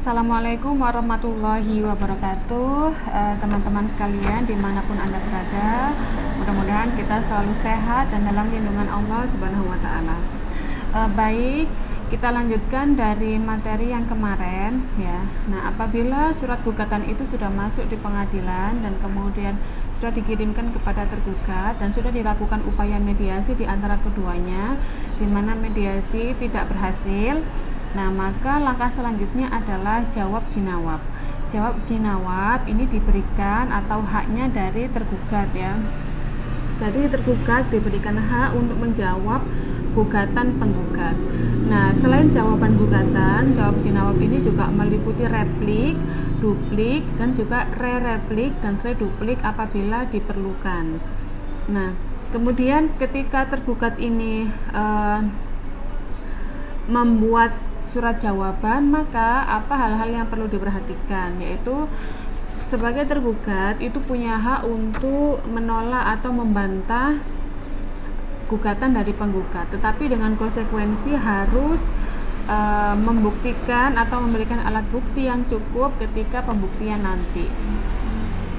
Assalamualaikum warahmatullahi wabarakatuh. Teman-teman sekalian dimanapun Anda berada, mudah-mudahan kita selalu sehat dan dalam lindungan Allah Subhanahu wa Ta'ala. Baik, kita lanjutkan dari materi yang kemarin ya. Nah, apabila surat gugatan itu sudah masuk di pengadilan dan kemudian sudah dikirimkan kepada tergugat dan sudah dilakukan upaya mediasi di antara keduanya, di mana mediasi tidak berhasil, nah maka langkah selanjutnya adalah jawab jinawab. Jawab jinawab ini diberikan atau haknya dari tergugat ya. Jadi tergugat diberikan hak untuk menjawab gugatan penggugat. Nah, selain jawaban gugatan, jawab jinawab ini juga meliputi replik, duplik, dan juga re-replik dan reduplik apabila diperlukan. Nah, kemudian ketika tergugat ini membuat surat jawaban, maka apa hal-hal yang perlu diperhatikan, yaitu sebagai tergugat itu punya hak untuk menolak atau membantah gugatan dari penggugat, tetapi dengan konsekuensi harus membuktikan atau memberikan alat bukti yang cukup ketika pembuktian nanti.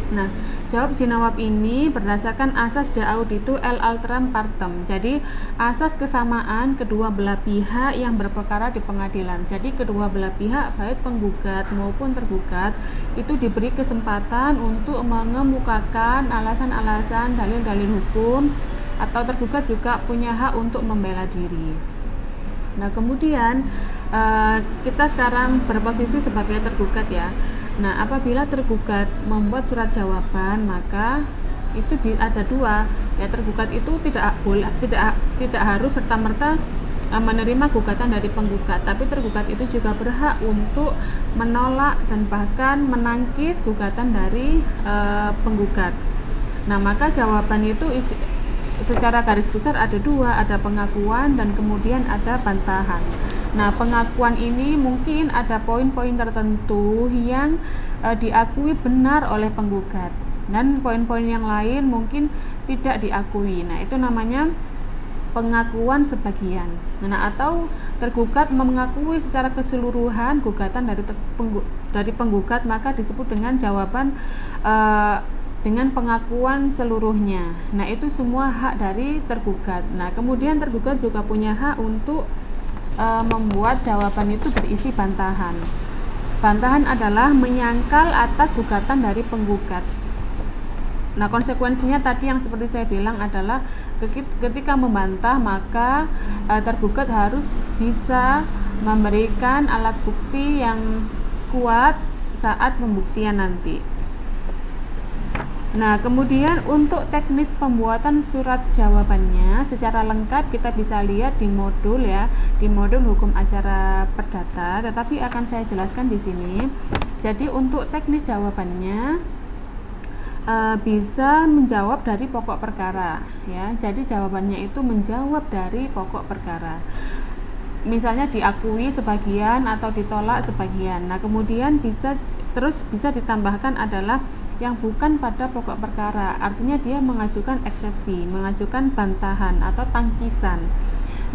Nah, jawab jinawab ini berdasarkan asas de auditu el alteram partem. Jadi asas kesamaan kedua belah pihak yang berperkara di pengadilan. Jadi kedua belah pihak baik penggugat maupun tergugat itu diberi kesempatan untuk mengemukakan alasan-alasan dalil-dalil hukum, atau tergugat juga punya hak untuk membela diri. Nah, kemudian kita sekarang berposisi sebagai tergugat ya. Nah, apabila tergugat membuat surat jawaban, maka itu ada dua ya, tergugat itu tidak harus serta-merta menerima gugatan dari penggugat, tapi tergugat itu juga berhak untuk menolak dan bahkan menangkis gugatan dari penggugat. Nah, maka jawaban itu secara garis besar ada dua, ada pengakuan dan kemudian ada bantahan. Nah, pengakuan ini mungkin ada poin-poin tertentu yang diakui benar oleh penggugat dan poin-poin yang lain mungkin tidak diakui. Nah, itu namanya pengakuan sebagian. Nah, atau tergugat mengakui secara keseluruhan gugatan dari penggugat, maka disebut dengan jawaban dengan pengakuan seluruhnya. Nah, itu semua hak dari tergugat. Nah, kemudian tergugat juga punya hak untuk membuat jawaban itu berisi bantahan. Bantahan adalah menyangkal atas gugatan dari penggugat. Nah, konsekuensinya tadi yang seperti saya bilang adalah ketika membantah, maka tergugat harus bisa memberikan alat bukti yang kuat saat pembuktian nanti. Nah, kemudian untuk teknis pembuatan surat jawabannya secara lengkap kita bisa lihat di modul ya, di modul hukum acara perdata, tetapi akan saya jelaskan di sini. Jadi untuk teknis jawabannya bisa menjawab dari pokok perkara ya. Jadi jawabannya itu menjawab dari pokok perkara. Misalnya diakui sebagian atau ditolak sebagian. Nah, kemudian bisa ditambahkan adalah yang bukan pada pokok perkara, artinya dia mengajukan eksepsi, mengajukan bantahan atau tangkisan.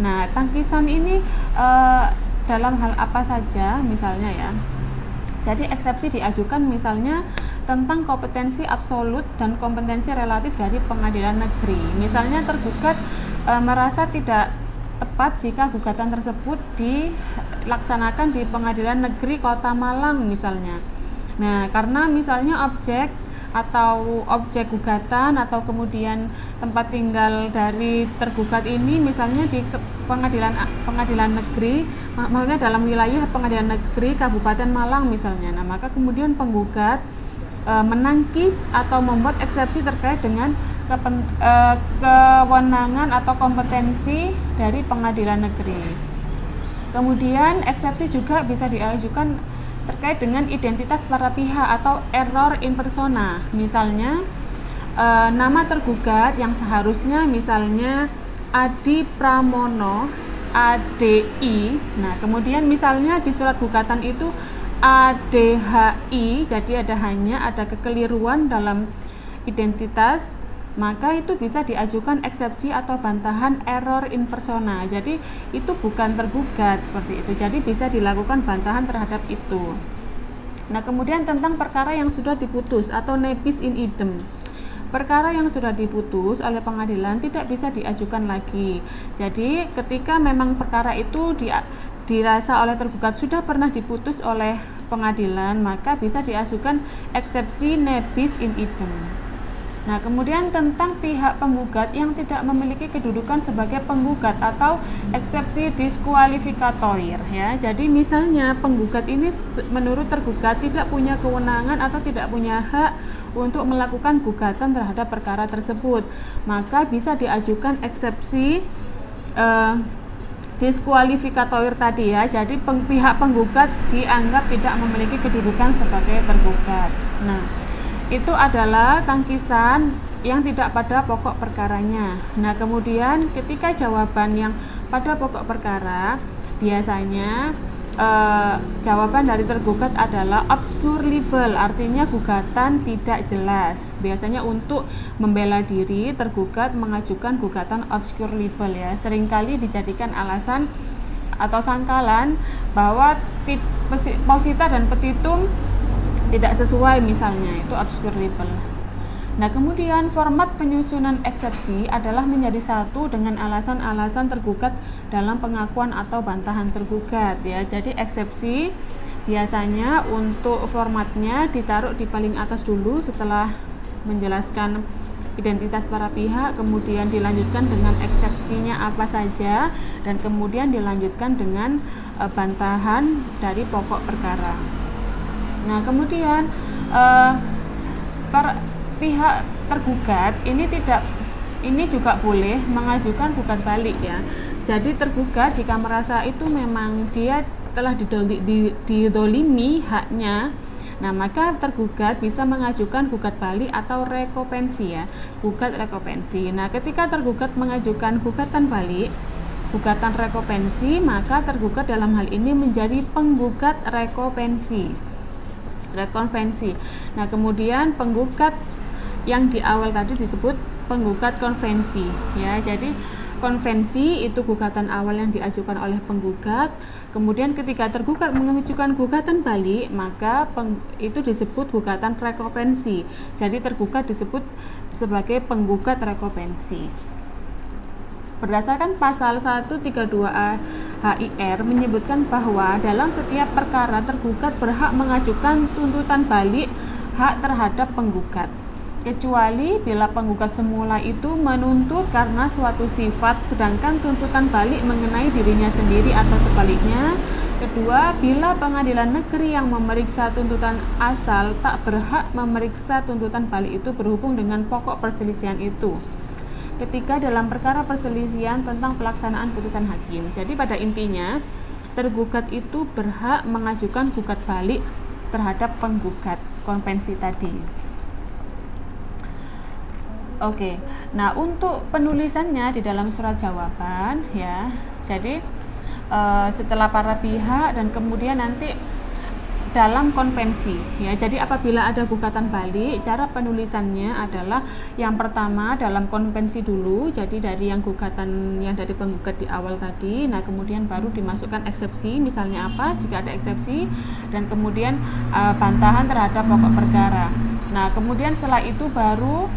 Nah, tangkisan ini dalam hal apa saja misalnya ya. Jadi eksepsi diajukan misalnya tentang kompetensi absolut dan kompetensi relatif dari pengadilan negeri. Misalnya tergugat merasa tidak tepat jika gugatan tersebut dilaksanakan di pengadilan negeri Kota Malang misalnya. Nah, karena misalnya objek gugatan atau kemudian tempat tinggal dari tergugat ini misalnya di pengadilan negeri, maksudnya dalam wilayah pengadilan negeri Kabupaten Malang misalnya. Nah, maka kemudian penggugat menangkis atau membuat eksepsi terkait dengan kewenangan atau kompetensi dari pengadilan negeri. Kemudian eksepsi juga bisa diajukan terkait dengan identitas para pihak atau error in persona. Misalnya nama tergugat yang seharusnya misalnya Adi Pramono ADI. Nah, kemudian misalnya di surat gugatan itu ADHI, jadi ada kekeliruan dalam identitas. maka itu bisa diajukan eksepsi atau bantahan error in persona. Jadi itu bukan tergugat seperti itu. Jadi bisa dilakukan bantahan terhadap itu. Nah, kemudian tentang perkara yang sudah diputus atau nebis in idem. Perkara yang sudah diputus oleh pengadilan tidak bisa diajukan lagi. Jadi ketika memang perkara itu dirasa oleh tergugat sudah pernah diputus oleh pengadilan, maka bisa diajukan eksepsi nebis in idem. Nah, kemudian tentang pihak penggugat yang tidak memiliki kedudukan sebagai penggugat atau eksepsi diskualifikatoir ya. Jadi misalnya penggugat ini menurut tergugat tidak punya kewenangan atau tidak punya hak untuk melakukan gugatan terhadap perkara tersebut, maka bisa diajukan eksepsi diskualifikatoir tadi ya. Jadi pihak penggugat dianggap tidak memiliki kedudukan sebagai tergugat. Nah, itu adalah tangkisan yang tidak pada pokok perkaranya. Nah, kemudian ketika jawaban yang pada pokok perkara, biasanya jawaban dari tergugat adalah obscure libel, artinya gugatan tidak jelas. Biasanya untuk membela diri, tergugat mengajukan gugatan obscure libel ya. Seringkali dijadikan alasan atau sangkalan bahwa posita dan petitum tidak sesuai, misalnya itu obscure libel. Nah, kemudian format penyusunan eksepsi adalah menjadi satu dengan alasan-alasan tergugat dalam pengakuan atau bantahan tergugat ya. Jadi eksepsi biasanya untuk formatnya ditaruh di paling atas dulu setelah menjelaskan identitas para pihak, kemudian dilanjutkan dengan eksepsinya apa saja, dan kemudian dilanjutkan dengan bantahan dari pokok perkara. Nah, kemudian pihak tergugat ini juga boleh mengajukan gugat balik ya. Jadi tergugat jika merasa itu memang dia telah didolimi haknya, nah maka tergugat bisa mengajukan gugat balik atau rekopensi ya, gugat rekopensi. Nah, ketika tergugat mengajukan gugatan balik, gugatan rekopensi, maka tergugat dalam hal ini menjadi penggugat rekonvensi. Nah, kemudian penggugat yang di awal tadi disebut penggugat konvensi ya. Jadi konvensi itu gugatan awal yang diajukan oleh penggugat. Kemudian ketika tergugat mengajukan gugatan balik, maka itu disebut gugatan rekonvensi. Jadi tergugat disebut sebagai penggugat rekonvensi. Berdasarkan pasal 132A HIR menyebutkan bahwa dalam setiap perkara tergugat berhak mengajukan tuntutan balik hak terhadap penggugat, kecuali bila penggugat semula itu menuntut karena suatu sifat sedangkan tuntutan balik mengenai dirinya sendiri atau sebaliknya. Kedua, bila pengadilan negeri yang memeriksa tuntutan asal tak berhak memeriksa tuntutan balik itu berhubung dengan pokok perselisihan itu. Ketika dalam perkara perselisihan tentang pelaksanaan putusan hakim. Jadi pada intinya tergugat itu berhak mengajukan gugat balik terhadap penggugat konvensi tadi. Oke. Nah, untuk penulisannya di dalam surat jawaban ya. Jadi setelah para pihak dan kemudian nanti dalam konvensi ya. Jadi apabila ada gugatan balik, cara penulisannya adalah yang pertama dalam konvensi dulu. Jadi dari yang gugatan yang dari penggugat di awal tadi, nah kemudian baru dimasukkan eksepsi, misalnya apa jika ada eksepsi, dan kemudian bantahan terhadap pokok perkara. Nah, kemudian setelah itu baru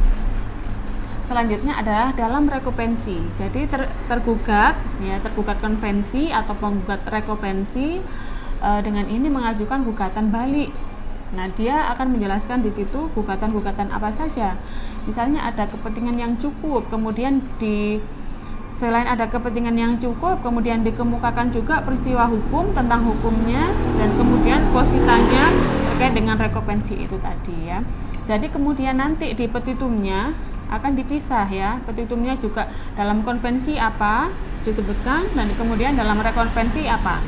selanjutnya adalah dalam rekopensi. Jadi tergugat ya, tergugat konvensi atau penggugat rekopensi dengan ini mengajukan gugatan balik. Nah, dia akan menjelaskan di situ gugatan-gugatan apa saja. Misalnya ada kepentingan yang cukup, kemudian selain ada kepentingan yang cukup, kemudian dikemukakan juga peristiwa hukum tentang hukumnya, dan kemudian positanya terkait dengan rekopensi itu tadi ya. Jadi kemudian nanti di petitumnya akan dipisah ya. Petitumnya juga dalam konvensi apa disebutkan, dan kemudian dalam rekonvensi apa.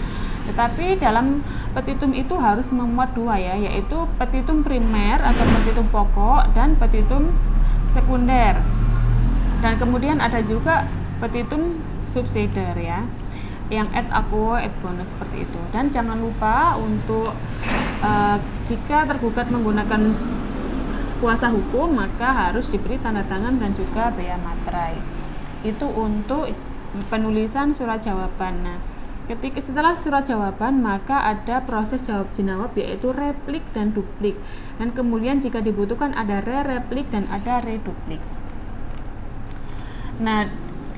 Tetapi dalam petitum itu harus memuat dua ya, yaitu petitum primer atau petitum pokok dan petitum sekunder. Dan kemudian ada juga petitum subsidiar ya, yang et aquo et bonus seperti itu. Dan jangan lupa untuk jika tergugat menggunakan kuasa hukum, maka harus diberi tanda tangan dan juga bea materai. Itu untuk penulisan surat jawaban. Nah, Ketika setelah surat jawaban, maka ada proses jawab jenawab, yaitu replik dan duplik. Dan kemudian jika dibutuhkan ada replik dan ada reduplik. Nah,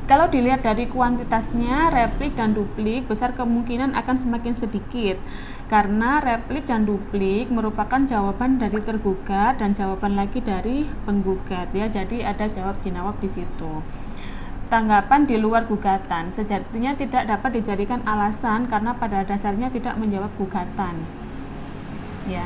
kalau dilihat dari kuantitasnya, replik dan duplik besar kemungkinan akan semakin sedikit, karena replik dan duplik merupakan jawaban dari tergugat dan jawaban lagi dari penggugat ya. Jadi ada jawab jenawab di situ. Tanggapan di luar gugatan sejatinya tidak dapat dijadikan alasan karena pada dasarnya tidak menjawab gugatan. Ya.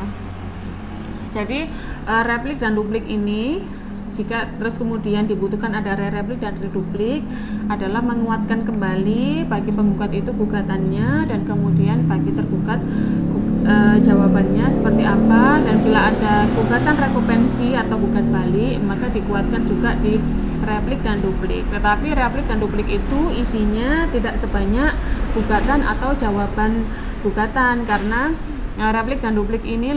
Jadi replik dan duplik ini jika terus kemudian dibutuhkan ada replik dan reduplik adalah menguatkan kembali bagi penggugat itu gugatannya, dan kemudian bagi tergugat jawabannya seperti apa, dan bila ada gugatan rekupensi atau gugat balik maka dikuatkan juga di replik dan duplik. Tetapi replik dan duplik itu isinya tidak sebanyak gugatan atau jawaban gugatan, karena replik dan duplik ini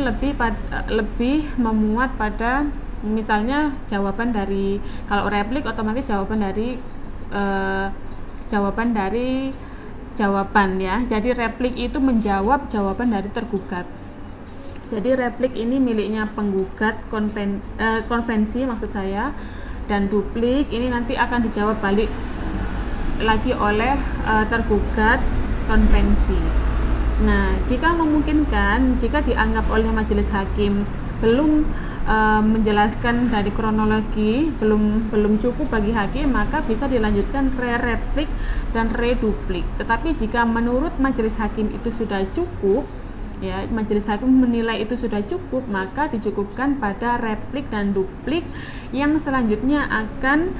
lebih memuat pada misalnya jawaban dari, kalau replik otomatis jawaban dari jawaban ya. Jadi replik itu menjawab jawaban dari tergugat. Jadi replik ini miliknya penggugat konvensi maksud saya, dan duplik ini nanti akan dijawab balik lagi oleh tergugat konvensi. Nah, jika memungkinkan, jika dianggap oleh majelis hakim belum menjelaskan dari kronologi, belum cukup bagi hakim, maka bisa dilanjutkan replik dan reduplik. Tetapi jika menurut majelis hakim itu sudah cukup, ya, majelis hakim menilai itu sudah cukup, maka dicukupkan pada replik dan duplik yang selanjutnya akan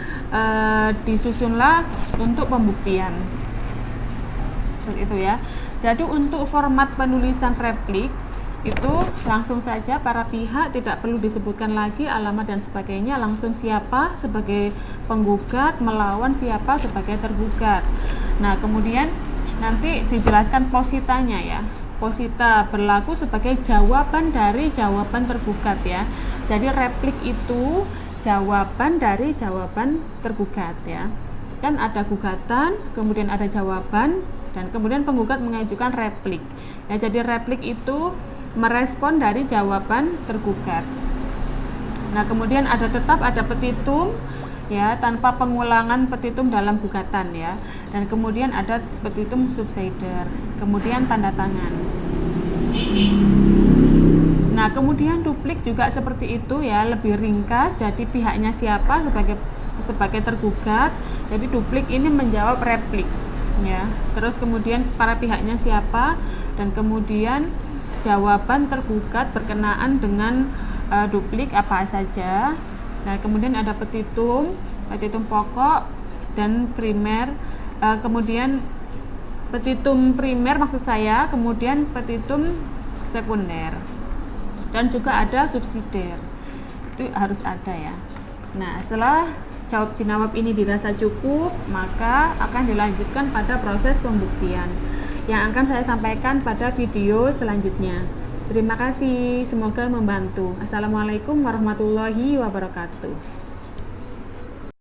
disusunlah untuk pembuktian. Seperti itu ya. Jadi untuk format penulisan replik itu langsung saja para pihak, tidak perlu disebutkan lagi alamat dan sebagainya, langsung siapa sebagai penggugat melawan siapa sebagai tergugat. Nah, kemudian nanti dijelaskan positanya ya. Posita berlaku sebagai jawaban dari jawaban tergugat ya. Jadi replik itu jawaban dari jawaban tergugat ya. Kan ada gugatan, kemudian ada jawaban, dan kemudian penggugat mengajukan replik. Ya, jadi replik itu merespon dari jawaban tergugat. Nah, kemudian tetap ada petitum ya, tanpa pengulangan petitum dalam gugatan ya. Dan kemudian ada petitum subsider, kemudian tanda tangan. Nah, kemudian duplik juga seperti itu ya, lebih ringkas. Jadi pihaknya siapa sebagai tergugat. Jadi duplik ini menjawab replik ya. Terus kemudian para pihaknya siapa, dan kemudian jawaban tergugat berkenaan dengan duplik apa saja. Nah, kemudian ada petitum pokok dan primer, kemudian petitum primer maksud saya, kemudian petitum sekunder, dan juga ada subsidiar. Itu harus ada ya. Nah, setelah jawab jenawab ini dirasa cukup, maka akan dilanjutkan pada proses pembuktian yang akan saya sampaikan pada video selanjutnya. Terima kasih, semoga membantu. Assalamualaikum warahmatullahi wabarakatuh.